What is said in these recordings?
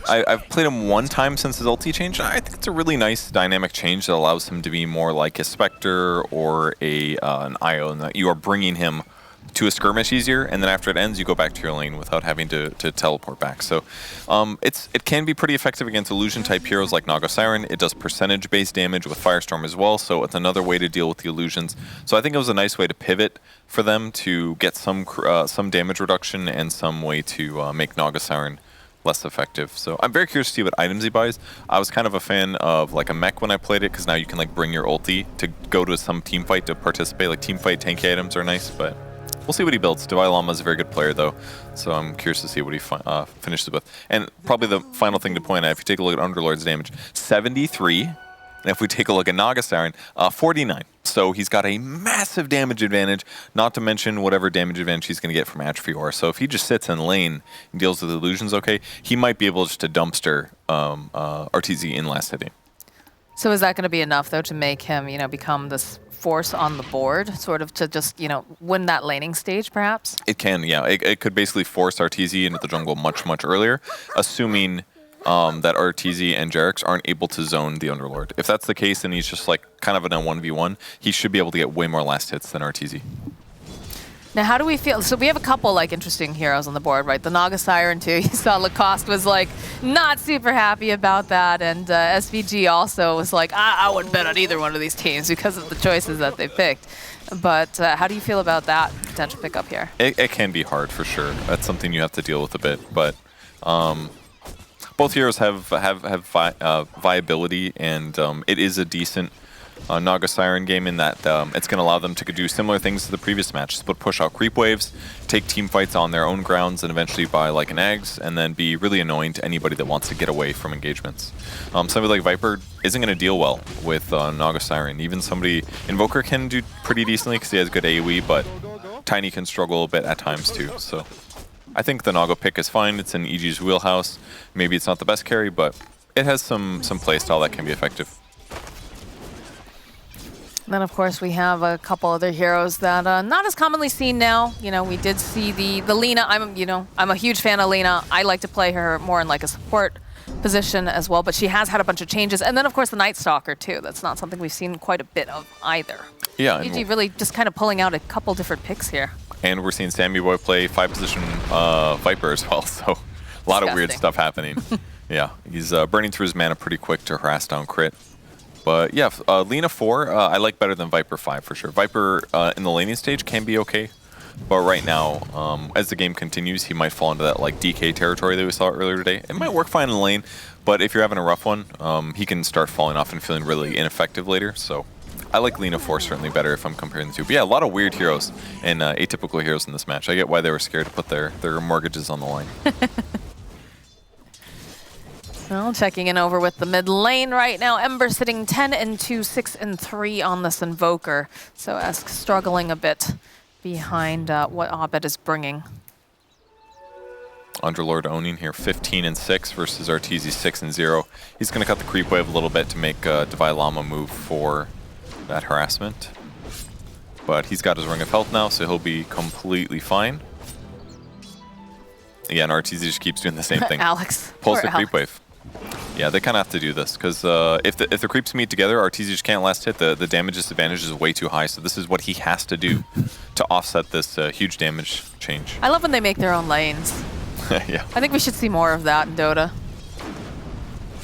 I've played him one time since his ulti change. I think it's a really nice dynamic change that allows him to be more like a Spectre or an Io, and that you are bringing him to a skirmish easier, and then after it ends, you go back to your lane without having to teleport back. So it can be pretty effective against illusion-type heroes like Naga Siren. It does percentage-based damage with Firestorm as well, so it's another way to deal with the illusions. So I think it was a nice way to pivot for them to get some damage reduction and some way to make Naga Siren less effective. So I'm very curious to see what items he buys. I was kind of a fan of like a mech when I played it, because now you can like bring your ulti to go to some team fight to participate. Like team fight tanky items are nice, but we'll see what he builds. Divine Llama is a very good player, though, so I'm curious to see what he finishes with. And probably the final thing to point out, if you take a look at Underlord's damage, 73. And if we take a look at Naga Siren, 49. So he's got a massive damage advantage, not to mention whatever damage advantage he's going to get from Atrophy Aura. So if he just sits in lane and deals with illusions okay, he might be able just to dumpster RTZ in last hitting. So is that going to be enough, though, to make him, become this force on the board, sort of to just, win that laning stage, perhaps? It can, yeah. It could basically force RTZ into the jungle much, much earlier, assuming that RTZ and Jarex aren't able to zone the Underlord. If that's the case, then he's just like kind of in a 1v1. He should be able to get way more last hits than RTZ. Now, how do we feel? So we have a couple like interesting heroes on the board, right? The Naga Siren too. You saw Lacoste was like not super happy about that, and SVG also was like, I wouldn't bet on either one of these teams because of the choices that they picked. But how do you feel about that potential pickup here? It can be hard for sure. That's something you have to deal with a bit, but both heroes have viability, and it is a decent Naga Siren game in that it's going to allow them to do similar things to the previous match. Split push out creep waves, take team fights on their own grounds, and eventually buy like an Ags, and then be really annoying to anybody that wants to get away from engagements. Somebody like Viper isn't going to deal well with Naga Siren. Even somebody, Invoker can do pretty decently because he has good AoE, but Tiny can struggle a bit at times too. So I think the Naga pick is fine. It's in EG's wheelhouse. Maybe it's not the best carry, but it has some playstyle that can be effective. Then, of course, we have a couple other heroes that not as commonly seen now. We did see the Lina. I'm a huge fan of Lina. I like to play her more in like a support position as well, but she has had a bunch of changes. And then, of course, the Night Stalker, too. That's not something we've seen quite a bit of either. Yeah. EG really just kind of pulling out a couple different picks here. And we're seeing Sammy Boy play 5-position Viper as well, so a lot of weird stuff happening. Yeah, he's burning through his mana pretty quick to harass down crit. But yeah, Lina 4 I like better than Viper 5 for sure. Viper in the laning stage can be okay, but right now, as the game continues, he might fall into that like DK territory that we saw earlier today. It might work fine in the lane, but if you're having a rough one, he can start falling off and feeling really ineffective later. So I like Lina 4 certainly better if I'm comparing the two. But yeah, a lot of weird heroes and atypical heroes in this match. I get why they were scared to put their mortgages on the line. Well, checking in over with the mid lane right now. Ember sitting 10-2, 6-3 on this Invoker. So Esk struggling a bit behind what Abed is bringing. Underlord owning here 15-6 versus RTZ 6-0. He's going to cut the creep wave a little bit to make Divine Llama move for that harassment. But he's got his Ring of Health now, so he'll be completely fine. Yeah, and RTZ just keeps doing the same thing. Alex. Pulls the creep wave. Yeah, they kind of have to do this, because if the creeps meet together, RTZ just can't last hit. The damage disadvantage is way too high, so this is what he has to do to offset this huge damage change. I love when they make their own lanes. Yeah. I think we should see more of that in Dota.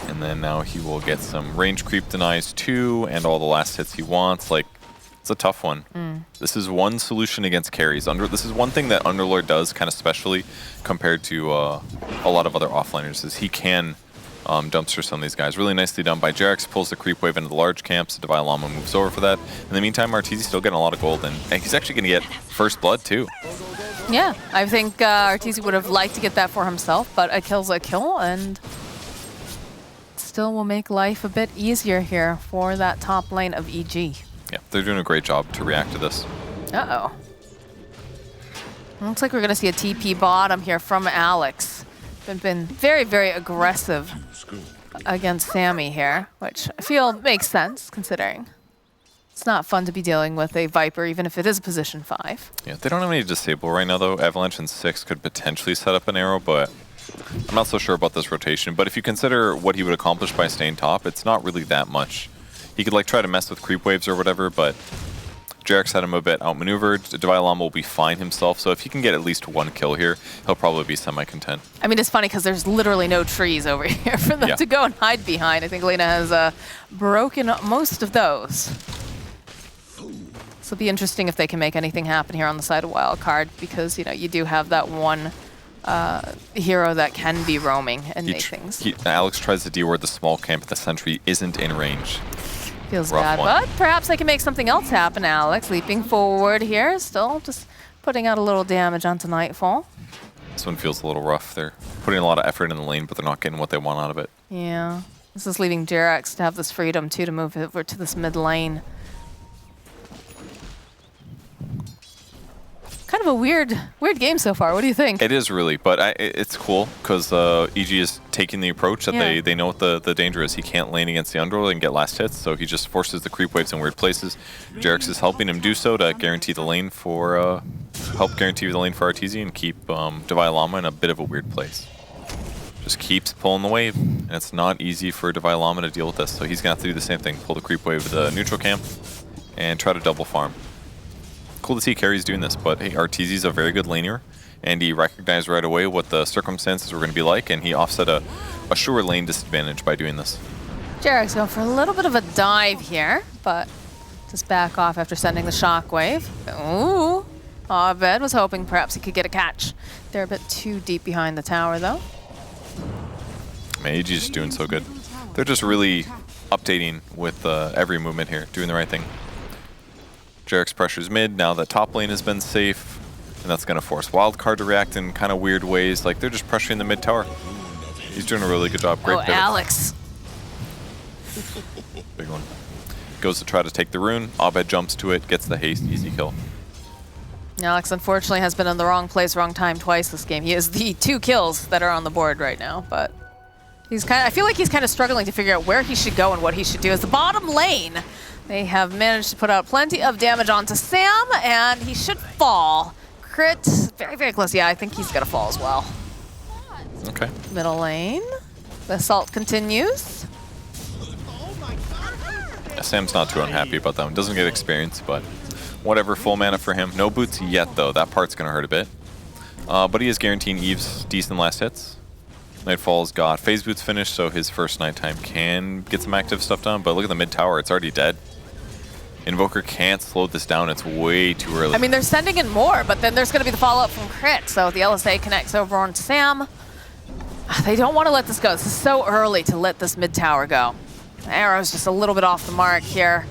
And then now he will get some range creep denies too, and all the last hits he wants. Like, it's a tough one. This is one solution against carries. This is one thing that Underlord does kind of specially compared to a lot of other offliners, is he can dumpster some of these guys. Really nicely done by Jarex, pulls the creep wave into the large camps. Divine Llama moves over for that. In the meantime, RTZ's still getting a lot of gold, and he's actually going to get first blood too. Yeah, I think RTZ would have liked to get that for himself, but a kill's a kill, and still will make life a bit easier here for that top lane of EG. Yeah, they're doing a great job to react to this. Uh-oh. Looks like we're going to see a TP bottom here from Alex. Been very, very aggressive against Sammy here, which I feel makes sense, considering it's not fun to be dealing with a Viper, even if it is position 5. Yeah, they don't have any disable right now, though. Avalanche and 6 could potentially set up an arrow, but I'm not so sure about this rotation, but if you consider what he would accomplish by staying top, it's not really that much. He could like try to mess with creep waves or whatever, but Jarek's had him a bit outmaneuvered. DPC will be fine himself, so if he can get at least one kill here, he'll probably be semi-content. I mean, it's funny because there's literally no trees over here for them to go and hide behind. I think Lena has broken most of those. So it'll be interesting if they can make anything happen here on the side of Wildcard, because you know you do have that one hero that can be roaming and make things. Alex tries to deal with the small camp, the sentry isn't in range. Feels bad, but perhaps they can make something else happen. Alex leaping forward here, still just putting out a little damage onto Nightfall. This one feels a little rough. They're putting a lot of effort in the lane, but they're not getting what they want out of it. Yeah, this is leaving Jerax to have this freedom too to move over to this mid lane. Kind of a weird game so far. What do you think? It is really, but it's cool because EG is taking the approach that they know what the danger is. He can't lane against the Underworld and get last hits, so he just forces the creep waves in weird places. Jerax is helping him do so to guarantee the lane for RTZ and keep DPC in a bit of a weird place. Just keeps pulling the wave, and it's not easy for DPC to deal with this. So he's gonna have to do the same thing: pull the creep wave to the neutral camp and try to double farm. Cool to see Carrie's doing this, but hey, RTZ's a very good laner, and he recognized right away what the circumstances were going to be like, and he offset a sure lane disadvantage by doing this. Jerax going for a little bit of a dive here, but just back off after sending the shockwave. Ooh, Abed was hoping perhaps he could get a catch. They're a bit too deep behind the tower, though. Man, EG's just doing so good. They're just really updating with every movement here, doing the right thing. Jerax pressures mid, now that top lane has been safe, and that's going to force Wildcard to react in kind of weird ways. Like, they're just pressuring the mid tower. He's doing a really good job. Great pivot. Alex. Big one. Goes to try to take the rune. Abed jumps to it, gets the haste, easy kill. Alex, unfortunately, has been in the wrong place, wrong time twice this game. He has the 2 kills that are on the board right now, but he's I feel like he's kind of struggling to figure out where he should go and what he should do. As the bottom lane, they have managed to put out plenty of damage onto Sam, and he should fall. Crit, very, very close. Yeah, I think he's going to fall as well. Okay. Middle lane. The assault continues. Yeah, Sam's not too unhappy about that one. Doesn't get experience, but whatever, full mana for him. No boots yet, though. That part's going to hurt a bit. But he is guaranteeing Eve's decent last hits. Nightfall's got phase boots finished, so his first nighttime can get some active stuff done. But look at the mid tower, it's already dead. Invoker can't slow this down, it's way too early. I mean, they're sending in more, but then there's going to be the follow-up from Crit. So the LSA connects over on Sam. They don't want to let this go. This is so early to let this mid tower go. Arrow's just a little bit off the mark here.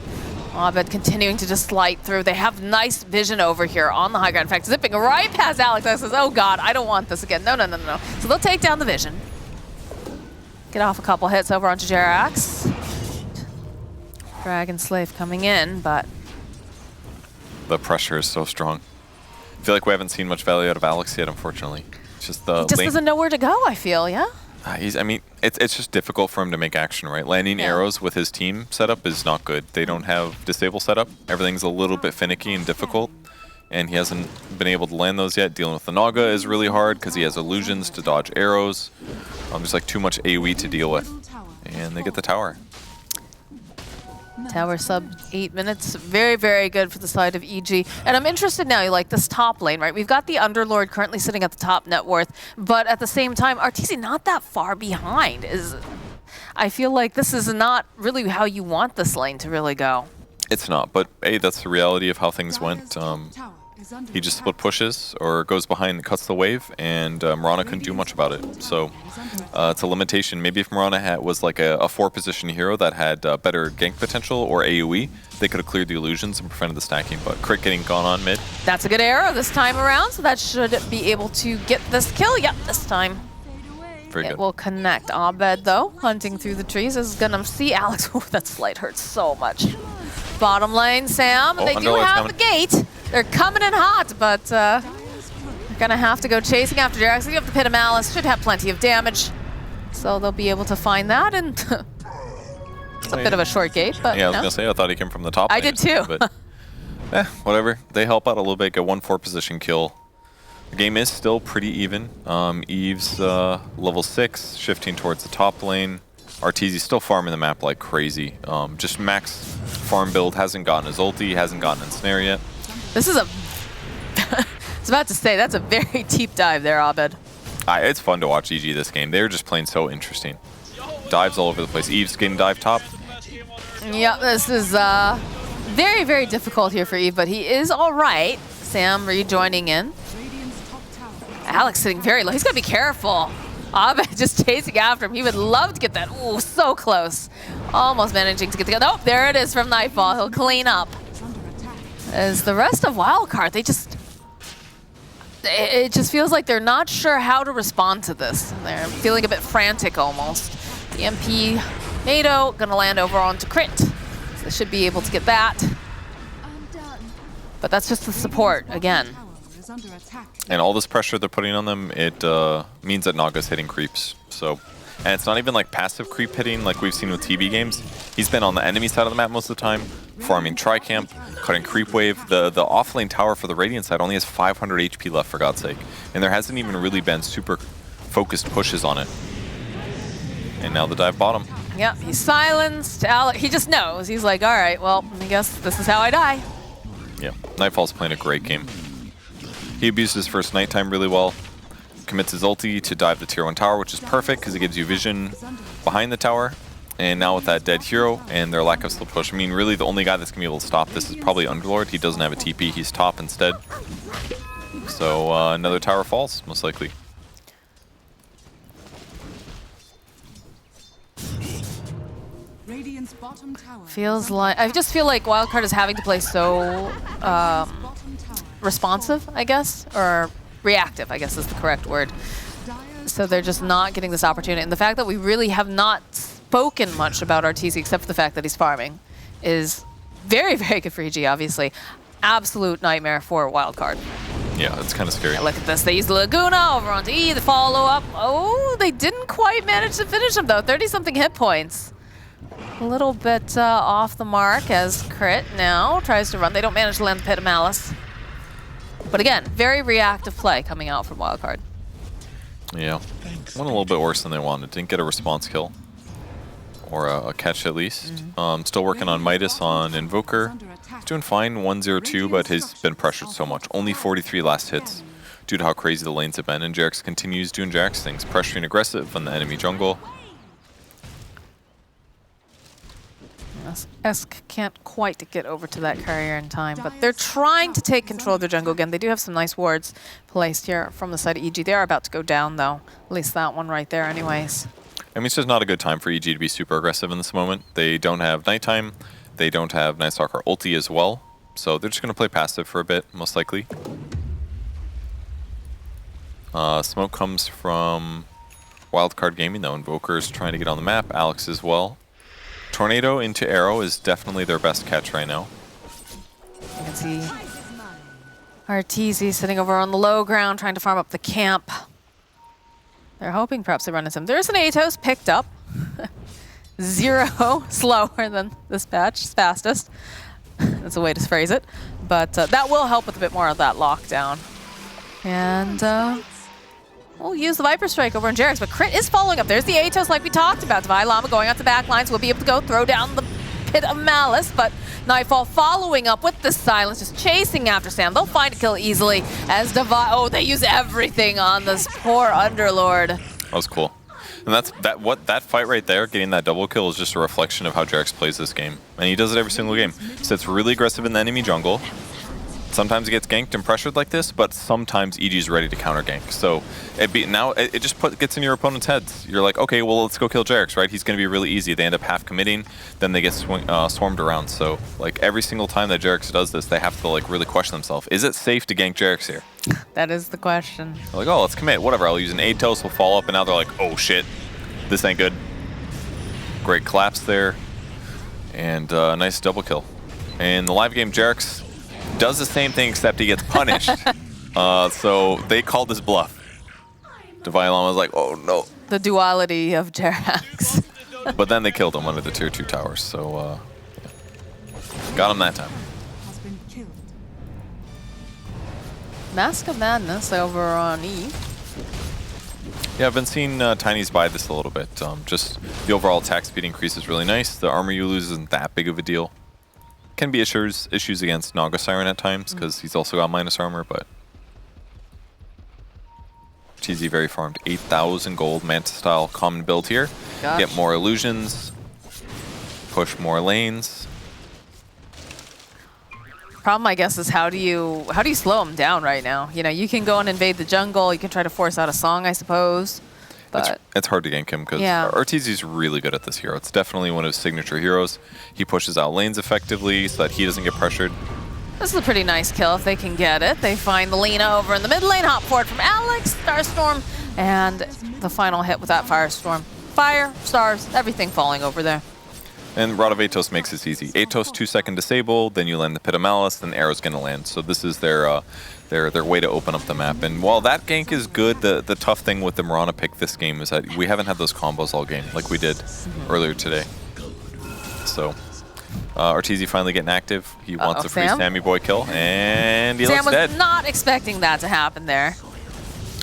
Abed continuing to just slide through. They have nice vision over here on the high ground. In fact, zipping right past Alex. I says, oh God, I don't want this again. No, no, no, no. So they'll take down the vision. Get off a couple hits over onto Jerax. Dragon Slave coming in, but the pressure is so strong. I feel like we haven't seen much value out of Alex yet, unfortunately. It's just the he just doesn't know where to go, I feel, yeah? I mean, it's just difficult for him to make action, right? Landing arrows with his team setup is not good. They don't have disable setup. Everything's a little bit finicky and difficult, and he hasn't been able to land those yet. Dealing with the Naga is really hard because he has illusions to dodge arrows. There's like too much AoE to deal with, and they get the tower. Tower sub 8 minutes. Very, very good for the side of EG. And I'm interested now, like this top lane, right? We've got the Underlord currently sitting at the top net worth, but at the same time, RTZ not that far behind. I feel like this is not really how you want this lane to really go. It's not, but hey, that's the reality of how things went. He just split pushes or goes behind and cuts the wave, and Mirana couldn't do much about it. So it's a limitation. Maybe if Mirana was like a 4-position hero that had better gank potential or AoE, they could have cleared the illusions and prevented the stacking. But Crit getting gone on mid. That's a good arrow this time around, so that should be able to get this kill. Yep, this time. Very good. It will connect. Abed, though, hunting through the trees, is going to see Alex. Oh, that slight hurts so much. Bottom lane, Sam. They do have the gate. They're coming in hot, but they're going to have to go chasing after Jerax. You have the Pit of Malice. Should have plenty of damage. So they'll be able to find that. And it's a bit of a short gate, but yeah, I was going to say, I thought he came from the top lane. I did too. But whatever. They help out a little bit, get 1 4-position kill. The game is still pretty even. Eve's level 6, shifting towards the top lane. Arteezy's still farming the map like crazy. Just max farm build, hasn't gotten his ulti, hasn't gotten ensnare yet. This is a... I was about to say, that's a very deep dive there, Abed. It's fun to watch EG this game. They're just playing so interesting. Dives all over the place. Eve's getting dive top. Yeah, this is very, very difficult here for Eve, but he is all right. Sam rejoining in. Alex sitting very low. He's got to be careful. Abed just chasing after him. He would love to get that. Ooh, so close. Almost managing to get the... Nope, there it is from Nightfall. He'll clean up. As the rest of Wildcard, they just... It just feels like they're not sure how to respond to this. They're feeling a bit frantic almost. The MP NATO gonna land over onto Crit. So they should be able to get that. But that's just the support again. And all this pressure they're putting on them, it means that Naga's hitting creeps. So, and it's not even like passive creep hitting like we've seen with TB games. He's been on the enemy side of the map most of the time, farming tri-camp, cutting creep wave. The offlane tower for the Radiant side only has 500 HP left, for God's sake. And there hasn't even really been super focused pushes on it. And now the dive bottom. Yep, he's silenced. He just knows. He's like, all right, well, I guess this is how I die. Yeah, Nightfall's playing a great game. He abused his first nighttime really well. Commits his ulti to dive the tier 1 tower, which is perfect because it gives you vision behind the tower. And now with that dead hero and their lack of slow push, I mean, really the only guy that's going to be able to stop this is probably Underlord. He doesn't have a TP. He's top instead. So another tower falls, most likely. Feels like... I just feel like Wildcard is having to play so responsive, I guess, or reactive, I guess is the correct word. So they're just not getting this opportunity. And the fact that we really have not spoken much about Arteezy, except for the fact that he's farming, is very, very good for EG, obviously. Absolute nightmare for Wildcard. Yeah, it's kind of scary. Yeah, look at this. They use Laguna over onto E, the follow-up. Oh, they didn't quite manage to finish him, though. 30-something hit points. A little bit off the mark as Crit now tries to run. They don't manage to land the Pit of Malice. But again, very reactive play coming out from Wildcard. Yeah, went a little bit worse than they wanted. Didn't get a response kill. Or a catch at least. Still working on Midas on Invoker. He's doing fine, 1-0-2, but he's been pressured so much. Only 43 last hits due to how crazy the lanes have been. And Jarex continues doing Jarex things, pressuring aggressive on the enemy jungle. Esk can't quite get over to that carrier in time, but they're trying to take control of their jungle again. They do have some nice wards placed here from the side of EG. They are about to go down, though. At least that one right there anyways. I mean, it's just not a good time for EG to be super aggressive in this moment. They don't have nighttime. They don't have Night Stalker ulti as well. So they're just going to play passive for a bit, most likely. Smoke comes from Wildcard Gaming, though. Invoker's trying to get on the map. Alex as well. Tornado into Arrow is definitely their best catch right now. You can see Arteezy sitting over on the low ground trying to farm up the camp. They're hoping perhaps they run into him. There's an Atos picked up. 0 slower than this patch, fastest. That's a way to phrase it. But that will help with a bit more of that lockdown. And we'll use the Viper Strike over on Jarex, but Crit is following up. There's the Atos like we talked about. Divine Llama going out the back lines. We'll be able to go throw down the Pit of Malice, but Nightfall following up with the silence, just chasing after Sam. They'll find a kill easily as Divine... Oh, they use everything on this poor Underlord. That was cool. And that fight right there, getting that double kill, is just a reflection of how Jarex plays this game. And he does it every single game. Sits really aggressive in the enemy jungle. Sometimes he gets ganked and pressured like this, but sometimes EG's ready to counter gank. So it just gets in your opponent's heads. You're like, okay, well, let's go kill Jarex, right? He's going to be really easy. They end up half committing, then they get swarmed around. So like every single time that Jarex does this, they have to like really question themselves. Is it safe to gank Jarex here? That is the question. They're like, oh, let's commit. Whatever. I'll use an Atos. We'll follow up, and now they're like, oh shit, this ain't good. Great collapse there, and nice double kill. In the live game, Jarex does the same thing except he gets punished. So they called this bluff. Divine Llama was like, oh no. The duality of Jarex. But then they killed him under the tier 2 towers, so yeah. Got him that time. Mask of Madness over on E. Yeah, I've been seeing Tiny's buy this a little bit. Just the overall attack speed increase is really nice. The armor you lose isn't that big of a deal. Can be issues against Naga Siren at times because he's also got minus armor, but TZ very farmed. 8,000 gold, Manta style common build here. Gosh. Get more illusions, push more lanes. Problem, I guess, is how do you slow him down right now? You know, you can go and invade the jungle. You can try to force out a song, I suppose. But it's hard to gank him because yeah. RTZ's really good at this hero. It's definitely one of his signature heroes. He pushes out lanes effectively so that he doesn't get pressured. This is a pretty nice kill if they can get it. They find the Lina over in the mid lane, hop forward from Alex, Starstorm, and the final hit with that Firestorm. Fire, stars, everything falling over there. And Rod of Atos makes this easy. Atos 2-second disable, then you land the Pit of Malice, then Arrow's gonna land. So this is their way to open up the map. And while that gank is good, the tough thing with the Mirana pick this game is that we haven't had those combos all game like we did earlier today. So RTZ finally getting active. He wants a free Sam? Sammy Boy kill, and he Sam looks was dead. not expecting that to happen there.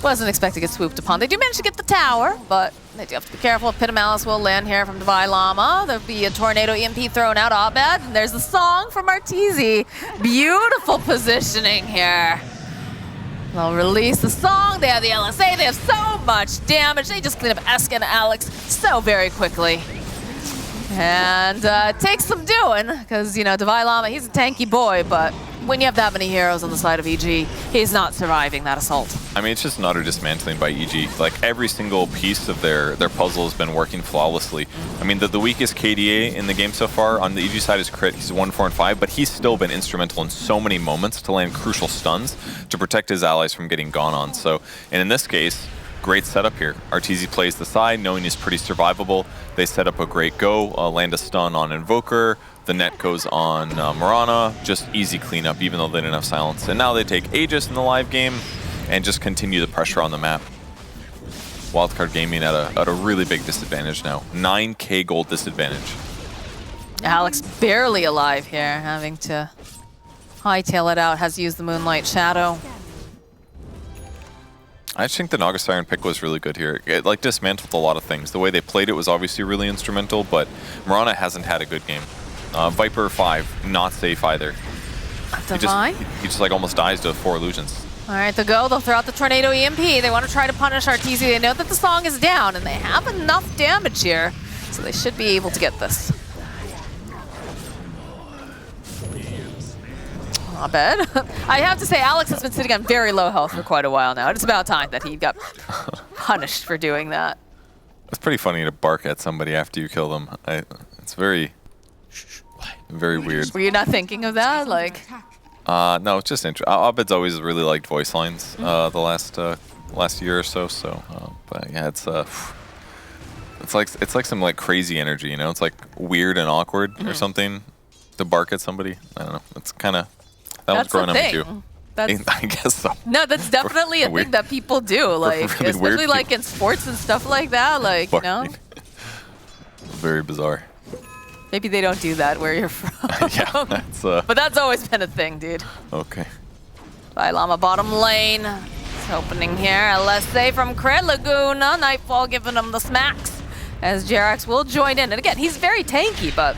Wasn't expecting to get swooped upon. They do manage to get the tower, but they do have to be careful. Pit of Malice will land here from Divine Llama. There'll be a Tornado EMP thrown out, Abed. And there's the song from RTZ. Beautiful positioning here. They'll release the song. They have the LSA. They have so much damage. They just clean up Esk and Alex so very quickly. And takes some doing, because, you know, Divine Llama, he's a tanky boy, but when you have that many heroes on the side of EG, he's not surviving that assault. I mean, it's just an utter dismantling by EG. Like, every single piece of their puzzle has been working flawlessly. I mean, the weakest KDA in the game so far on the EG side is Crit. He's 1, 4, and 5, but he's still been instrumental in so many moments to land crucial stuns to protect his allies from getting gone on. So, and in this case, great setup here. RTZ plays the side, knowing he's pretty survivable. They set up a great go, land a stun on Invoker. The net goes on Mirana. Just easy cleanup, even though they didn't have silence. And now they take Aegis in the live game and just continue the pressure on the map. Wildcard Gaming at a really big disadvantage now. 9k gold disadvantage. Alex barely alive here, having to hightail it out, has used the Moonlight Shadow. I just think the Naga Siren pick was really good here. It like dismantled a lot of things. The way they played it was obviously really instrumental, but Mirana hasn't had a good game. Viper 5, not safe either. Divine? He just like almost dies to 4 illusions. All right, they'll go. They'll throw out the Tornado EMP. They want to try to punish RTZ. They know that the song is down, and they have enough damage here, so they should be able to get this. Not bad. I have to say, Alex has been sitting on very low health for quite a while now. It's about time that he got punished for doing that. It's pretty funny to bark at somebody after you kill them. It's very weird. Were you not thinking of that? Like, no, it's just interesting. Abed's always really liked voice lines the last year or so. But yeah, it's like some like crazy energy, you know? It's like weird and awkward or something to bark at somebody. I don't know. It's kind of that was growing up too. I guess so. No, that's definitely a thing that people do, like really especially like in sports and stuff like that. Like, you know, very bizarre. Maybe they don't do that where you're from. Yeah, that's but that's always been a thing, dude. Okay. By Llama bottom lane. It's opening here. LSA from Crit Laguna. Nightfall giving him the smacks as Jerax will join in. And again, he's very tanky, but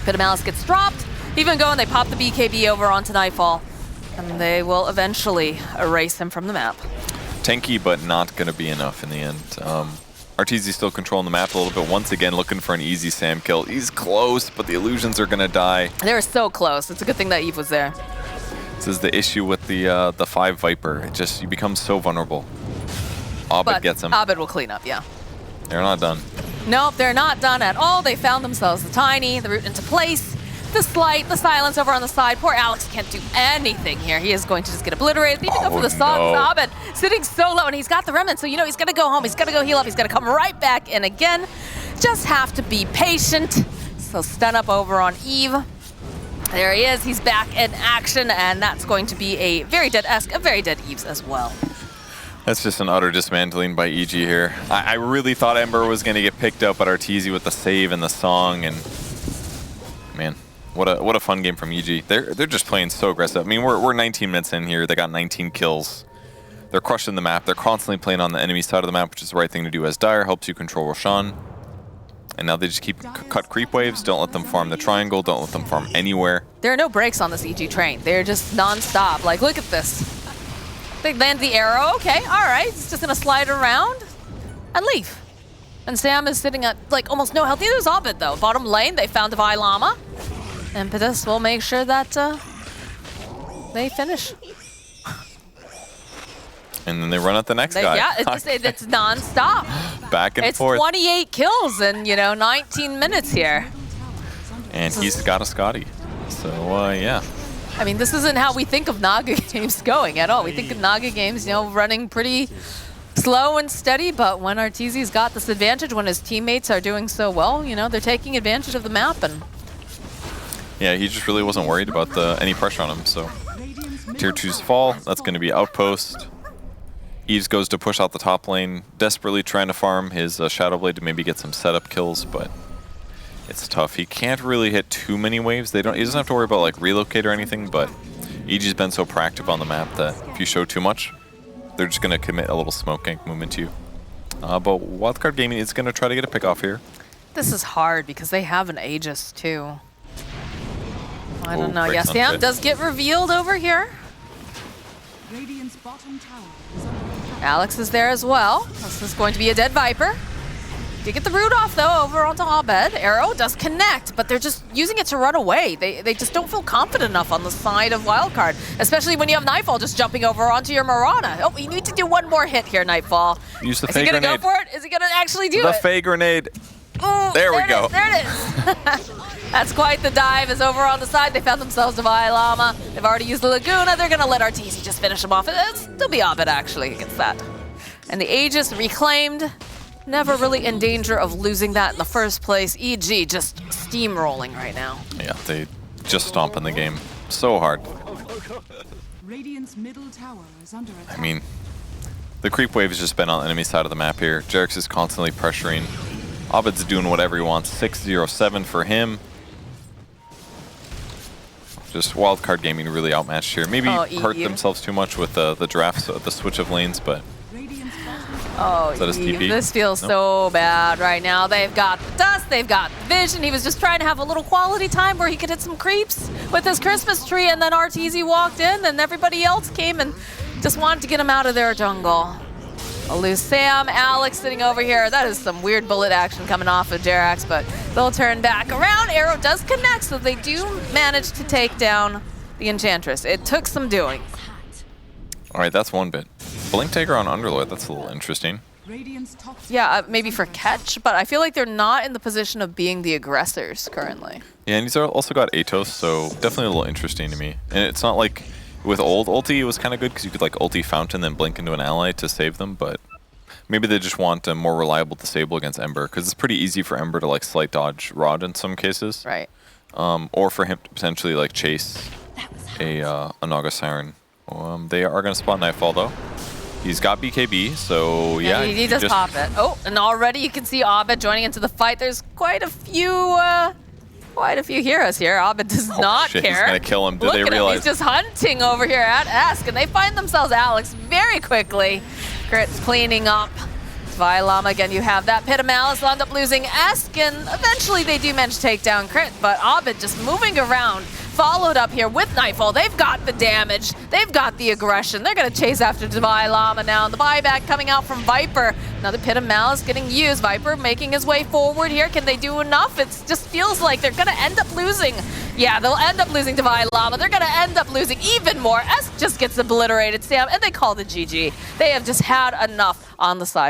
Pit of Malice gets dropped. Even go and they pop the BKB over onto Nightfall. And they will eventually erase him from the map. Tanky, but not going to be enough in the end. RTZ still controlling the map a little bit. Once again, looking for an easy Sam kill. He's close, but the illusions are going to die. They were so close. It's a good thing that Eve was there. This is the issue with the 5 Viper. It just, you become so vulnerable. Abed gets him. Abed will clean up, yeah. They're not done. Nope, they're not done at all. They found themselves the Tiny, the route into place. The Slight, the silence over on the side. Poor Alex can't do anything here. He is going to just get obliterated. They even go for the songs. No. Abed sitting so low, and he's got the remnant, so you know he's going to go home. He's going to go heal up. He's going to come right back in again. Just have to be patient. So stun up over on Eve. There he is. He's back in action, and that's going to be a very dead Esk, a very dead Eves as well. That's just an utter dismantling by EG here. I really thought Ember was going to get picked up at RTZ with the save and the song, and man. What a fun game from EG. They're just playing so aggressive. I mean, we're 19 minutes in here. They got 19 kills. They're crushing the map. They're constantly playing on the enemy side of the map, which is the right thing to do as Dire helps you control Roshan. And now they just keep cut creep waves. Don't let them farm the triangle. Don't let them farm anywhere. There are no breaks on this EG train. They're just non-stop. Like, look at this. They land the arrow. Okay, all right. It's just going to slide around and leave. And Sam is sitting at, like, almost no health. Neither is Ovid, though. Bottom lane, they found Divine Llama. Impetus will make sure that they finish. And then they run at the next guy. Yeah, it's non-stop. Back and forth. It's 28 kills in, 19 minutes here. And he's got a Scotty. So, yeah. I mean, this isn't how we think of Naga games going at all. We think of Naga games, running pretty slow and steady, but when Arteezy's got this advantage, when his teammates are doing so well, they're taking advantage of the map. And yeah, he just really wasn't worried about any pressure on him, so. Tier 2's fall, that's going to be Outpost. Eves goes to push out the top lane, desperately trying to farm his Shadow Blade to maybe get some setup kills, but it's tough. He can't really hit too many waves. He doesn't have to worry about like relocate or anything, but EG's been so proactive on the map that if you show too much, they're just going to commit a little smoke gank movement to you. But Wildcard Gaming is going to try to get a pick off here. This is hard because they have an Aegis too. I don't know. Yeah, Sam does get revealed over here. Alex is there as well. This is going to be a dead Viper. You get the root off, though, over onto Abed. Arrow does connect, but they're just using it to run away. They just don't feel confident enough on the side of Wildcard, especially when you have Nightfall just jumping over onto your Mirana. Oh, you need to do one more hit here, Nightfall. Use the Is he going to go for it? Is he going to actually do it? The Fey Grenade. Ooh, there we go. There it is. That's quite the dive. Is over on the side. They found themselves Divine Llama. They've already used the Laguna. They're going to let Arteezy just finish them off. It'll still be Abed, actually, against that. And the Aegis reclaimed. Never really in danger of losing that in the first place. EG just steamrolling right now. Yeah, they just stomping the game so hard. Radiant's middle tower is under attack. I mean, the creep wave has just been on the enemy side of the map here. Jerix is constantly pressuring. Abed's doing whatever he wants. 6-0-7 for him. Just Wildcard Gaming really outmatched here. Maybe hurt themselves too much with the drafts, the switch of lanes, but... Oh, this feels so bad right now. They've got the dust, they've got the vision. He was just trying to have a little quality time where he could hit some creeps with his Christmas tree, and then Arteezy walked in, and everybody else came and just wanted to get him out of their jungle. I'll lose Sam, Alex sitting over here. That is some weird bullet action coming off of Jerax, but they'll turn back around. Arrow does connect, so they do manage to take down the Enchantress. It took some doing. All right, that's one bit. Blink Taker on Underlord, that's a little interesting. Yeah, maybe for catch, but I feel like they're not in the position of being the aggressors currently. Yeah, and he's also got Atos, so definitely a little interesting to me. And it's not like with old ulti, it was kind of good because you could like ulti Fountain, then blink into an ally to save them, but maybe they just want a more reliable disable against Ember, because it's pretty easy for Ember to like slight dodge Rod in some cases. Right. Or for him to potentially like chase a Naga Siren. They are going to spot Nightfall though. He's got BKB, so yeah. He does pop it. Oh, and already you can see Abed joining into the fight. There's quite a few heroes here. Abed does not care. He's going to kill him. Look at him. He's just hunting over here at Esk, and they find themselves Alex very quickly. Crit's cleaning up. Llama, again, you have that Pit of Malice. They'll end up losing Esk, and eventually they do manage to take down Crit, but Abed just moving around. Followed up here with Nightfall. They've got the damage. They've got the aggression. They're going to chase after Divine Llama now. And the buyback coming out from Viper. Another Pit of Malice getting used. Viper making his way forward here. Can they do enough? It just feels like they're going to end up losing. Yeah, they'll end up losing Divine Llama. They're going to end up losing even more. Esk just gets obliterated, Sam, and they call it GG. They have just had enough on the side of